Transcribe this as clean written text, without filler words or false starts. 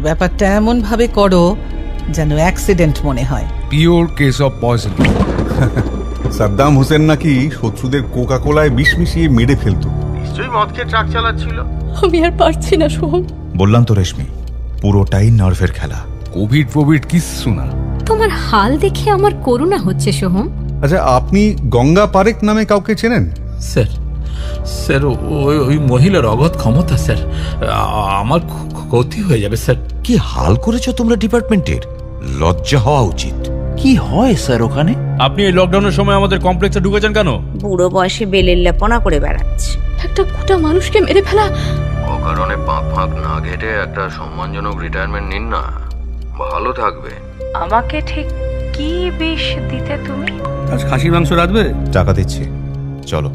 ব্যাপারটা এমন ভাবে করো যেন অ্যাক্সিডেন্ট মনে হয়। Pure case of poison. Saddam Hossain নাকি শত্রুদের কোকা কোলায় বিষ মিশিয়ে মেরে ফেলতো। নিশ্চয়ই মদ খেয়ে ট্রাক চালাচ্ছিল। আমি আর পারছি না সোহম। বললাম তো রেশমি, পুরোটাই নার্ভের খেলা। কোভিড কিচ্ছু না। তোমার হাল দেখে আমার করুণা হচ্ছে সোহম। আচ্ছা, আপনি গঙ্গা পারেক নামে কাউকে চেনেন? স্যার স্যার ওই মহিলার অগাধ ক্ষমতা স্যার, আমার ক্ষতি হয়ে যাবে স্যার। কি হাল করেছো তোমরা ডিপার্টমেন্টের, লজ্জা হওয়া উচিত। কি হয় স্যার ওখানে? আপনি এই লকডাউনের সময় আমাদের কমপ্লেক্সে ঢুকেছেন কেন? বুড়ো বয়সে বেলের লেপনা করে বেড়াচ্ছে। একটা গোটা মানুষকে মেরে ফেলা। অকারণে ফাঁক না ঘেটে একটা সম্মানজনক রিটায়ারমেন্ট নিন না, ভালো থাকবে। আমাকে ঠিক কি বিষ দিতে তুমি? আজ খাসির মাংস রাঁধবে? টাকা দিচ্ছি, চলো।